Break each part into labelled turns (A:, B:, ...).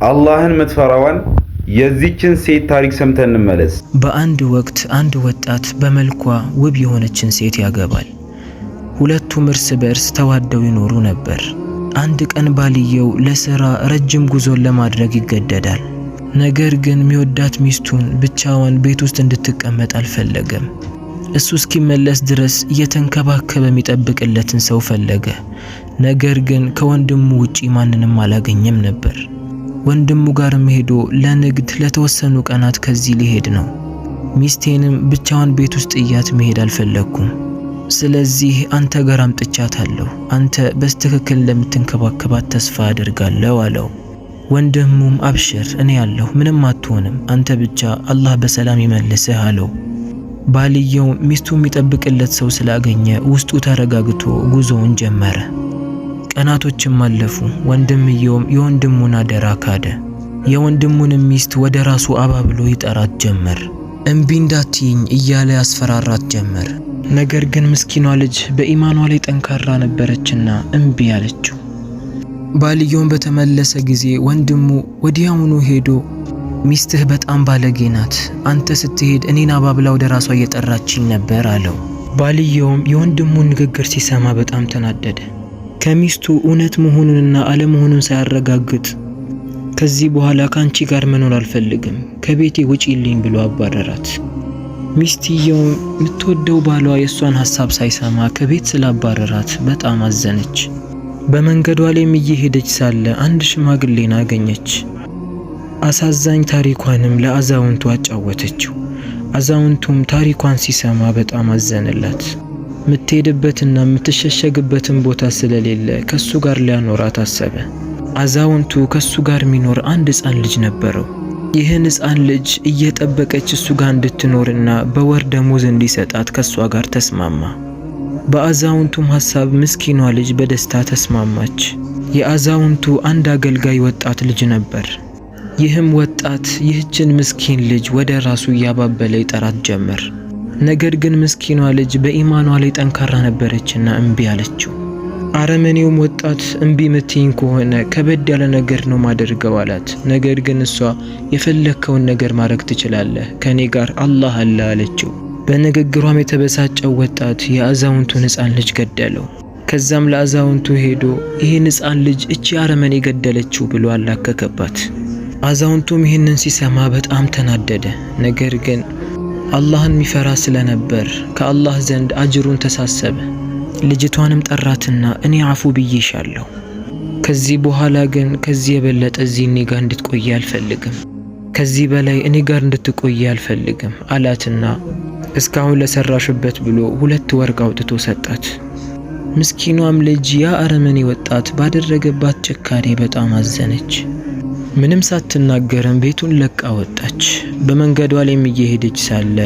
A: አላህን ምትፈራዋን የዚችን ሴት ታሪክ ሰምተን እንመለስ።
B: በአንድ ወቅት አንድ ወጣት በመልኳ ውብ የሆነችን ሴት ያገባል። ሁለቱም እርስ በእርስ ተዋደው ይኖሩ ነበር። አንድ ቀን ባልየው ለሥራ ረጅም ጉዞን ለማድረግ ይገደዳል። ነገር ግን የሚወዳት ሚስቱን ብቻዋን ቤት ውስጥ እንድትቀመጥ አልፈለገም። እሱ እስኪመለስ ድረስ እየተንከባከበ የሚጠብቅለትን ሰው ፈለገ። ነገር ግን ከወንድሙ ውጪ ማንንም አላገኘም ነበር። ወንድሙ ጋርም ሄዶ ለንግድ ለተወሰኑ ቀናት ከዚህ ሊሄድ ነው። ሚስቴንም ብቻዋን ቤት ውስጥ እያት መሄድ አልፈለኩም። ስለዚህ አንተ ጋር አምጥቻታለሁ። አንተ በስትክክል እንደምትንከባከባት ተስፋ አደርጋለሁ አለው። ወንድሙም አብሽር፣ እኔ ያለሁ ምንም አትሆንም፣ አንተ ብቻ አላህ በሰላም ይመልስህ አለው። ባልየው ሚስቱ የሚጠብቅለት ሰው ስላገኘ ውስጡ ተረጋግቶ ጉዞውን ጀመረ። ቀናቶችም አለፉ። ወንድምየውም የወንድሙን አደራ ካደ። የወንድሙንም ሚስት ወደ ራሱ አባብሎ ይጠራት ጀመር። እምቢ እንዳትይኝ እያለ ያስፈራራት ጀመር። ነገር ግን ምስኪኗ ልጅ በኢማኗ ላይ ጠንካራ ነበረችና እምቢ አለችው። ባልየውን በተመለሰ ጊዜ ወንድሙ ወዲያውኑ ሄዶ ሚስትህ በጣም ባለጌ ናት፣ አንተ ስትሄድ እኔን አባብላ ወደ ራሷ እየጠራችኝ ነበር አለው። ባልየውም የወንድሙን ንግግር ሲሰማ በጣም ተናደደ። ከሚስቱ እውነት መሆኑንና አለመሆኑን ሳያረጋግጥ ከዚህ በኋላ ካንቺ ጋር መኖር አልፈልግም፣ ከቤቴ ውጪልኝ ብሎ አባረራት። ሚስትየው የምትወደው ባሏ የሷን ሐሳብ ሳይሰማ ከቤት ስላባረራት በጣም አዘነች። በመንገዷ ላይም እየሄደች ሳለ አንድ ሽማግሌን አገኘች። አሳዛኝ ታሪኳንም ለአዛውንቱ አጫወተችው። አዛውንቱም ታሪኳን ሲሰማ በጣም አዘነላት። የምትሄድበትና የምትሸሸግበትን ቦታ ስለሌለ ከሱ ጋር ሊያኖራት አሰበ። አዛውንቱ ከሱ ጋር የሚኖር አንድ ሕፃን ልጅ ነበረው። ይህን ሕፃን ልጅ እየጠበቀች እሱ ጋር እንድትኖርና በወር ደሞዝ እንዲሰጣት ከሷ ጋር ተስማማ። በአዛውንቱም ሐሳብ ምስኪኗ ልጅ በደስታ ተስማማች። የአዛውንቱ አንድ አገልጋይ ወጣት ልጅ ነበር። ይህም ወጣት ይህችን ምስኪን ልጅ ወደ ራሱ እያባበለ ይጠራት ጀመር። ነገር ግን ምስኪኗ ልጅ በኢማኗ ላይ ጠንካራ ነበረችና እምቢ አለችው። አረመኔውም ወጣት እምቢ ምትይኝ ከሆነ ከበድ ያለ ነገር ነው ማደርገው አላት። ነገር ግን እሷ የፈለከውን ነገር ማድረግ ትችላለህ፣ ከኔ ጋር አላህ አለ አለችው። በንግግሯም የተበሳጨው ወጣት የአዛውንቱን ሕፃን ልጅ ገደለው። ከዛም ለአዛውንቱ ሄዶ ይህን ሕፃን ልጅ እቺ አረመኔ ገደለችው ብሎ አላከከባት። አዛውንቱም ይህንን ሲሰማ በጣም ተናደደ። ነገር ግን አላህን የሚፈራ ስለነበር ከአላህ ዘንድ አጅሩን ተሳሰበ። ልጅቷንም ጠራትና እኔ አፉ ብዬሻለሁ፣ ከዚህ በኋላ ግን ከዚህ የበለጠ እዚህ እኔ ጋር እንድትቆይ አልፈልግም፣ ከዚህ በላይ እኔ ጋር እንድትቆይ አልፈልግም አላትና እስካሁን ለሰራሽበት ብሎ 2 ወርቅ አውጥቶ ሰጣት። ምስኪኗም ልጅ ያ አረመኔ ወጣት ባደረገባት ጭካኔ በጣም አዘነች። ምንም ሳትናገርም ቤቱን ለቃ ወጣች። በመንገዷ ላይም እየሄደች ሳለ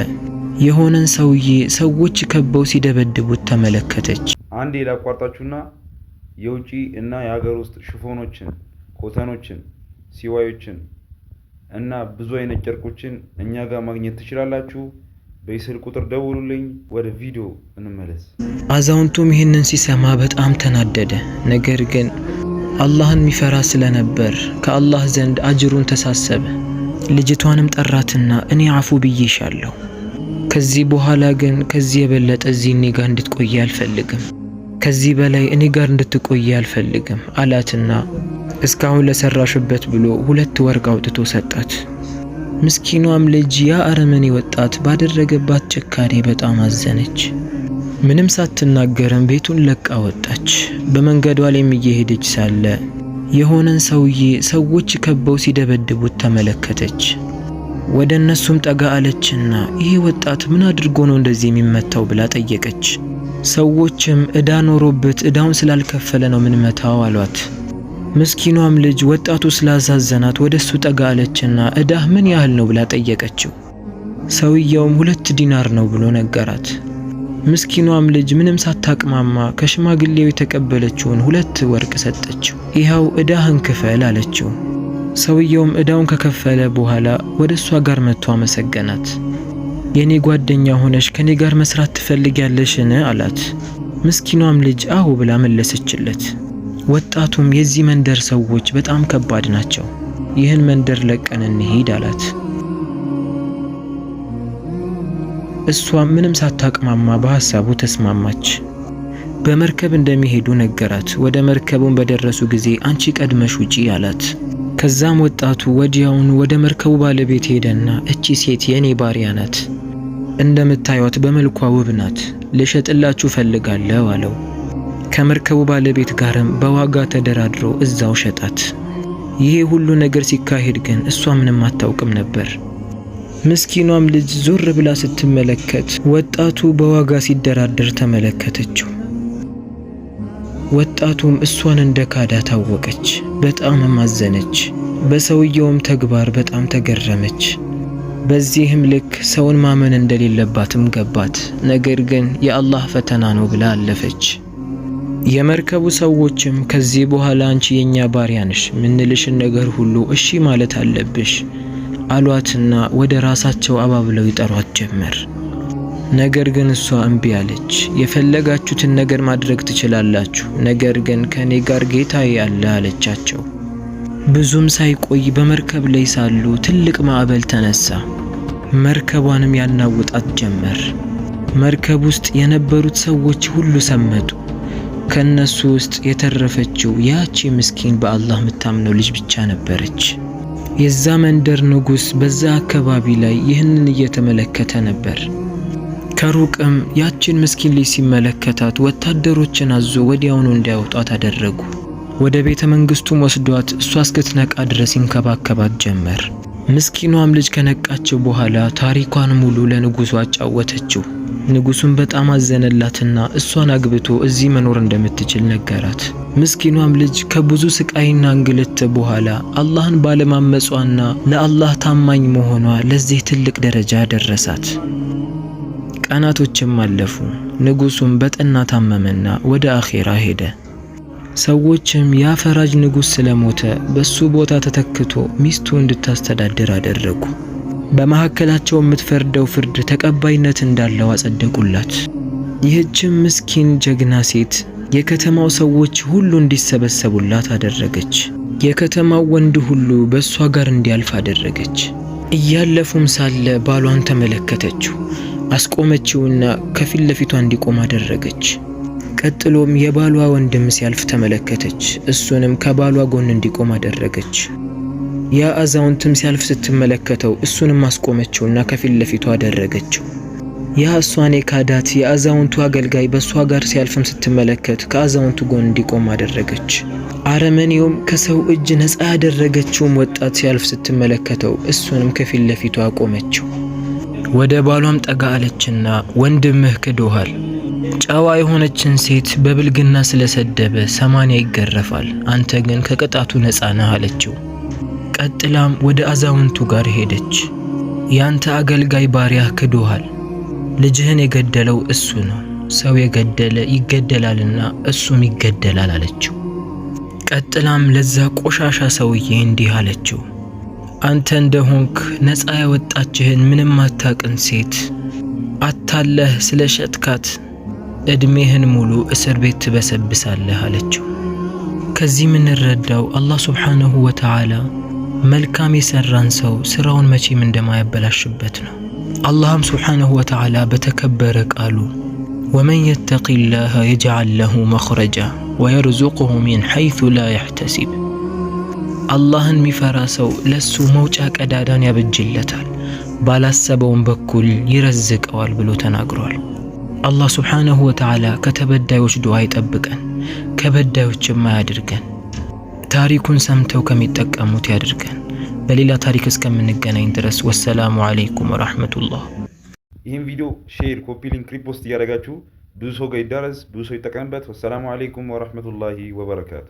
B: የሆነን ሰውዬ ሰዎች ከበው ሲደበድቡት ተመለከተች።
A: አንዴ ላቋርጣችሁና የውጪ እና የሀገር ውስጥ ሽፎኖችን፣ ኮተኖችን፣ ሲዋዮችን እና ብዙ አይነት ጨርቆችን እኛ ጋር ማግኘት ትችላላችሁ። በስልክ ቁጥር ደውሉልኝ። ወደ ቪዲዮ እንመለስ።
B: አዛውንቱም ይህንን ሲሰማ በጣም ተናደደ። ነገር ግን አላህን የሚፈራ ስለነበር ከአላህ ዘንድ አጅሩን ተሳሰበ። ልጅቷንም ጠራትና እኔ አፉ ብዬሻለሁ፣ ከዚህ በኋላ ግን ከዚህ የበለጠ እዚህ እኔ ጋር እንድትቆይ አልፈልግም፣ ከዚህ በላይ እኔ ጋር እንድትቆይ አልፈልግም አላትና እስካሁን ለሰራሽበት ብሎ 2 ወርቅ አውጥቶ ሰጣት። ምስኪኗም ልጅ ያ አረመኔ ወጣት ባደረገባት ጭካኔ በጣም አዘነች። ምንም ሳትናገርም ቤቱን ለቃ ወጣች። በመንገዷ ላይም እየሄደች ሳለ የሆነን ሰውዬ ሰዎች ከበው ሲደበድቡት ተመለከተች። ወደ እነሱም ጠጋ አለችና ይሄ ወጣት ምን አድርጎ ነው እንደዚህ የሚመታው ብላ ጠየቀች። ሰዎችም ዕዳ ኖሮበት ዕዳውን ስላልከፈለ ነው ምን መታው አሏት። ምስኪኗም ልጅ ወጣቱ ስላሳዘናት ወደሱ ጠጋ አለችና ዕዳህ ምን ያህል ነው ብላ ጠየቀችው። ሰውየውም 2 ዲናር ነው ብሎ ነገራት። ምስኪኗም ልጅ ምንም ሳታቅማማ ከሽማግሌው የተቀበለችውን 2 ወርቅ ሰጠችው። ይኸው ዕዳህን ክፈል አለችው። ሰውየውም ዕዳውን ከከፈለ በኋላ ወደሷ ጋር መጥቶ አመሰገናት። የኔ ጓደኛ ሆነሽ ከኔ ጋር መስራት ትፈልጊያለሽን አላት። ምስኪኗም ልጅ አዎ ብላ መለሰችለት። ወጣቱም የዚህ መንደር ሰዎች በጣም ከባድ ናቸው፣ ይህን መንደር ለቀን እንሂድ አላት። እሷም ምንም ሳታቅማማ በሐሳቡ ተስማማች። በመርከብ እንደሚሄዱ ነገራት። ወደ መርከቡን በደረሱ ጊዜ አንቺ ቀድመሽ ውጪ አላት። ከዛም ወጣቱ ወዲያውኑ ወደ መርከቡ ባለቤት ሄደና እቺ ሴት የኔ ባሪያ ናት፣ እንደምታዩት በመልኳ ውብ ናት፣ ልሸጥላችሁ ፈልጋለሁ አለው። ከመርከቡ ባለቤት ጋርም በዋጋ ተደራድሮ እዛው ሸጣት። ይሄ ሁሉ ነገር ሲካሄድ ግን እሷ ምንም አታውቅም ነበር። ምስኪኗም ልጅ ዞር ብላ ስትመለከት ወጣቱ በዋጋ ሲደራደር ተመለከተችው። ወጣቱም እሷን እንደ ካዳ ታወቀች። በጣም አዘነች። በሰውየውም ተግባር በጣም ተገረመች። በዚህም ልክ ሰውን ማመን እንደሌለባትም ገባት። ነገር ግን የአላህ ፈተና ነው ብላ አለፈች። የመርከቡ ሰዎችም ከዚህ በኋላ አንቺ የኛ ባሪያ ነሽ፣ ምንልሽን ነገር ሁሉ እሺ ማለት አለብሽ አሏትና ወደ ራሳቸው አባብለው ይጠሯት ጀመር። ነገር ግን እሷ እምቢ አለች። የፈለጋችሁትን ነገር ማድረግ ትችላላችሁ፣ ነገር ግን ከኔ ጋር ጌታዬ አለ አለቻቸው። ብዙም ሳይቆይ በመርከብ ላይ ሳሉ ትልቅ ማዕበል ተነሳ። መርከቧንም ያናውጣት ጀመር። መርከብ ውስጥ የነበሩት ሰዎች ሁሉ ሰመጡ። ከነሱ ውስጥ የተረፈችው ያቺ ምስኪን በአላህ የምታምነው ልጅ ብቻ ነበረች። የዛ መንደር ንጉሥ በዛ አካባቢ ላይ ይህንን እየተመለከተ ነበር። ከሩቅም ያችን ምስኪን ልጅ ሲመለከታት ወታደሮችን አዞ ወዲያውኑ እንዲያወጧት አደረጉ። ወደ ቤተ መንግስቱም ወስዷት እሷ እስክትነቃ ድረስ ይንከባከባት ጀመር። ምስኪኗም ልጅ ከነቃችው በኋላ ታሪኳን ሙሉ ለንጉሱ አጫወተችው። ንጉሱም በጣም አዘነላትና እሷን አግብቶ እዚህ መኖር እንደምትችል ነገራት። ምስኪኗም ልጅ ከብዙ ስቃይና እንግልት በኋላ አላህን ባለማመጿና ለአላህ ታማኝ መሆኗ ለዚህ ትልቅ ደረጃ ደረሳት። ቀናቶችም አለፉ። ንጉሱም በጠና ታመመና ወደ አኼራ ሄደ። ሰዎችም ያ ፈራጅ ንጉስ ስለሞተ በሱ ቦታ ተተክቶ ሚስቱ እንድታስተዳድር አደረጉ። በመካከላቸው የምትፈርደው ፍርድ ተቀባይነት እንዳለው አጸደቁላት። ይህችም ምስኪን ጀግና ሴት የከተማው ሰዎች ሁሉ እንዲሰበሰቡላት አደረገች። የከተማው ወንድ ሁሉ በእሷ ጋር እንዲያልፍ አደረገች። እያለፉም ሳለ ባሏን ተመለከተችው። አስቆመችውና ከፊት ለፊቷ እንዲቆም አደረገች። ቀጥሎም የባሏ ወንድም ሲያልፍ ተመለከተች። እሱንም ከባሏ ጎን እንዲቆም አደረገች። ያ አዛውንትም ሲያልፍ ስትመለከተው እሱንም አስቆመችውና ከፊት ለፊቷ አደረገችው። ያ እሷን የካዳት የአዛውንቱ አገልጋይ በእሷ ጋር ሲያልፍም ስትመለከት ከአዛውንቱ ጎን እንዲቆም አደረገች። አረመኔውም ከሰው እጅ ነፃ ያደረገችውም ወጣት ሲያልፍ ስትመለከተው እሱንም ከፊት ለፊቷ አቆመችው። ወደ ባሏም ጠጋ አለችና ወንድምህ ክዶሃል፣ ጨዋ የሆነችን ሴት በብልግና ስለሰደበ 80 ይገረፋል፣ አንተ ግን ከቅጣቱ ነፃ ነህ አለችው። ቀጥላም ወደ አዛውንቱ ጋር ሄደች። ያንተ አገልጋይ ባሪያህ ክዶሃል፣ ልጅህን የገደለው እሱ ነው፣ ሰው የገደለ ይገደላልና እሱም ይገደላል አለችው። ቀጥላም ለዛ ቆሻሻ ሰውዬ እንዲህ አለችው፣ አንተ እንደሆንክ ነፃ ያወጣችህን ምንም አታቅን ሴት አታለህ ስለሸጥካት እድሜህን ሙሉ እስር ቤት ትበሰብሳለህ አለችው። ከዚህ የምንረዳው አላህ ሱብሓነሁ ወተዓላ መልካም የሰራን ሰው ስራውን መቼም እንደማያበላሽበት ነው። አላህም ሱብሓነሁ ወተዓላ በተከበረ ቃሉ ወመን የተቂላህ የጅዐል ለሁ መኽረጃ ወየርዙቅሁ ሚን ሐይሱ ላ የሕተሲብ፣ አላህን የሚፈራ ሰው ለሱ መውጫ ቀዳዳን ያበጅለታል፣ ባላሰበውም በኩል ይረዝቀዋል ብሎ ተናግሯል። አላህ ሱብሓነሁ ወተዓላ ከተበዳዮች ዱዓ ይጠብቀን፣ ከበዳዮችም አያድርገን። ታሪኩን ሰምተው ከሚጠቀሙት ያድርገን። በሌላ ታሪክ እስከምንገናኝ ድረስ ወሰላሙ አለይኩም ወራህመቱላህ።
A: ይህን ቪዲዮ ሼር፣ ኮፒ ሊንክ፣ ሪፖስት እያደረጋችሁ ብዙ ሰው ጋር ይዳረስ፣ ብዙ ሰው ይጠቀምበት። ወሰላሙ አለይኩም ወራህመቱላሂ ወበረካቱ።